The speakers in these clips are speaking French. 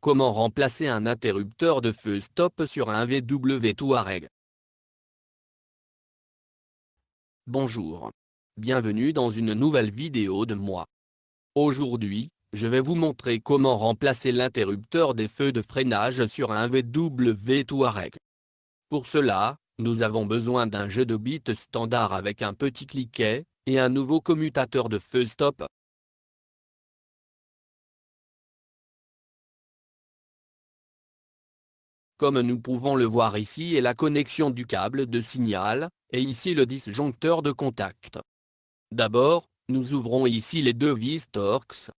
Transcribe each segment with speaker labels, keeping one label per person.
Speaker 1: Comment remplacer un interrupteur de feu stop sur un VW Touareg? Bonjour. Bienvenue dans une nouvelle vidéo de moi. Aujourd'hui, je vais vous montrer comment remplacer l'interrupteur des feux de freinage sur un VW Touareg. Pour cela, nous avons besoin d'un jeu de bits standard avec un petit cliquet, et un nouveau commutateur de feu stop. Comme nous pouvons le voir ici est la connexion du câble de signal, et ici le disjoncteur de contact. D'abord, nous ouvrons ici les deux vis Torx.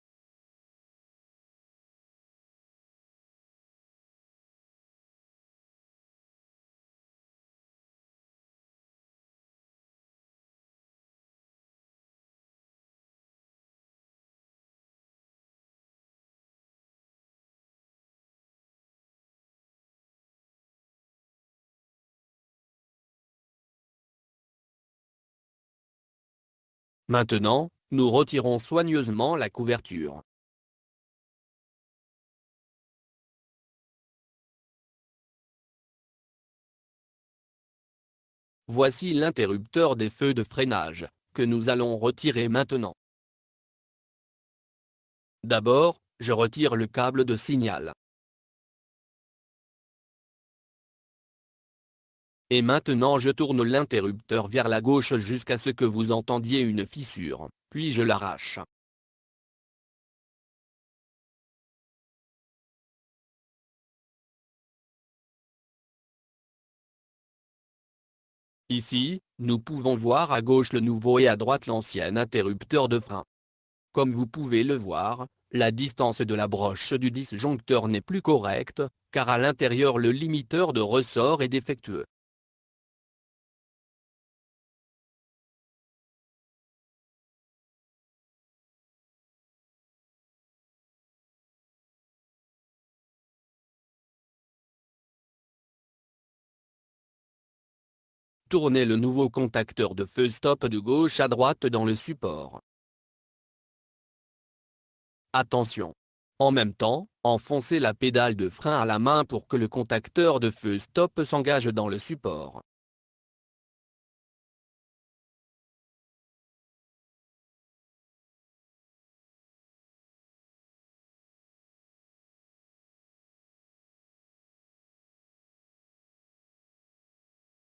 Speaker 1: Maintenant, nous retirons soigneusement la couverture. Voici l'interrupteur des feux de freinage, que nous allons retirer maintenant. D'abord, je retire le câble de signal. Et maintenant je tourne l'interrupteur vers la gauche jusqu'à ce que vous entendiez une fissure, puis je l'arrache. Ici, nous pouvons voir à gauche le nouveau et à droite l'ancien interrupteur de frein. Comme vous pouvez le voir, la distance de la broche du disjoncteur n'est plus correcte, car à l'intérieur le limiteur de ressort est défectueux. Tournez le nouveau contacteur de feu stop de gauche à droite dans le support. Attention! En même temps, enfoncez la pédale de frein à la main pour que le contacteur de feu stop s'engage dans le support.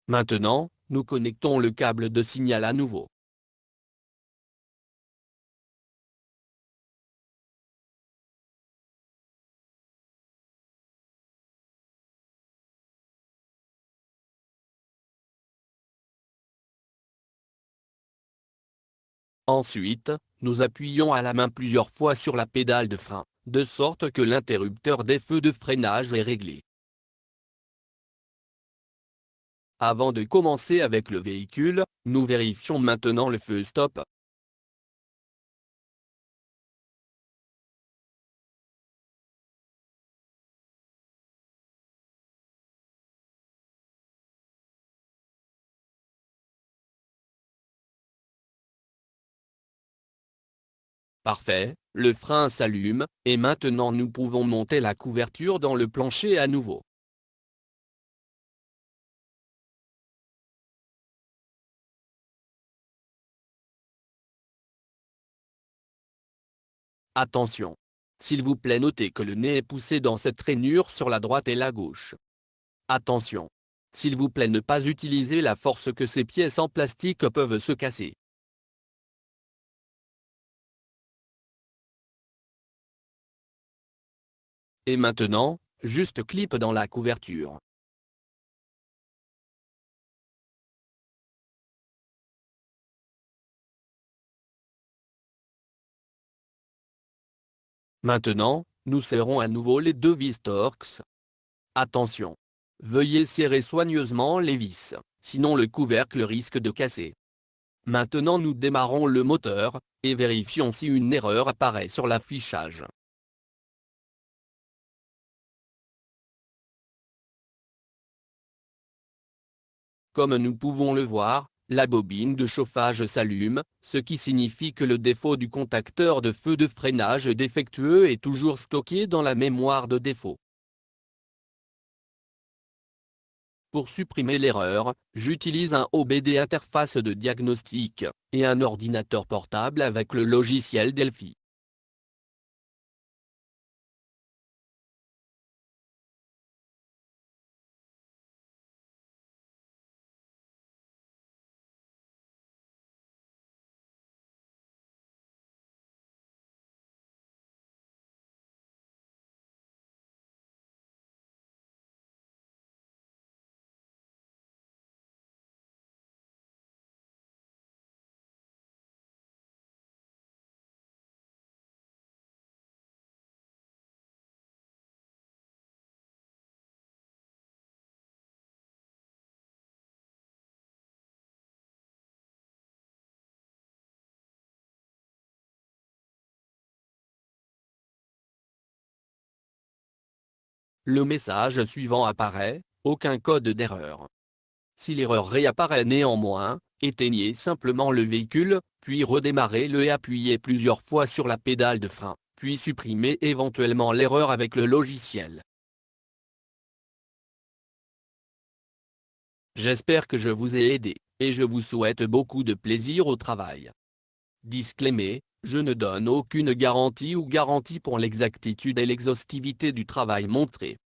Speaker 1: Maintenant, nous connectons le câble de signal à nouveau. Ensuite, nous appuyons à la main plusieurs fois sur la pédale de frein, de sorte que l'interrupteur des feux de freinage est réglé. Avant de commencer avec le véhicule, nous vérifions maintenant le feu stop. Parfait, le frein s'allume, et maintenant nous pouvons monter la couverture dans le plancher à nouveau. Attention! S'il vous plaît, notez que le nez est poussé dans cette rainure sur la droite et la gauche. Attention! S'il vous plaît, ne pas utiliser la force que ces pièces en plastique peuvent se casser. Et maintenant, juste clip dans la couverture. Maintenant, nous serrons à nouveau les deux vis Torx. Attention! Veuillez serrer soigneusement les vis, sinon le couvercle risque de casser. Maintenant nous démarrons le moteur, et vérifions si une erreur apparaît sur l'affichage. Comme nous pouvons le voir, La bobine de chauffage s'allume, ce qui signifie que le défaut du contacteur de feu de freinage défectueux est toujours stocké dans la mémoire de défaut. Pour supprimer l'erreur, j'utilise un OBD interface de diagnostic, et un ordinateur portable avec le logiciel Delphi. Le message suivant apparaît, aucun code d'erreur. Si l'erreur réapparaît néanmoins, éteignez simplement le véhicule, puis redémarrez-le et appuyez plusieurs fois sur la pédale de frein, puis supprimez éventuellement l'erreur avec le logiciel. J'espère que je vous ai aidé, et je vous souhaite beaucoup de plaisir au travail. Disclaimer, je ne donne aucune garantie pour l'exactitude et l'exhaustivité du travail montré.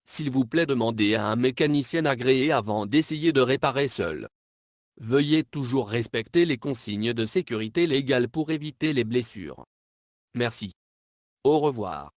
Speaker 1: S'il vous plaît, demandez à un mécanicien agréé avant d'essayer de réparer seul. Veuillez toujours respecter les consignes de sécurité légales pour éviter les blessures. Merci. Au revoir.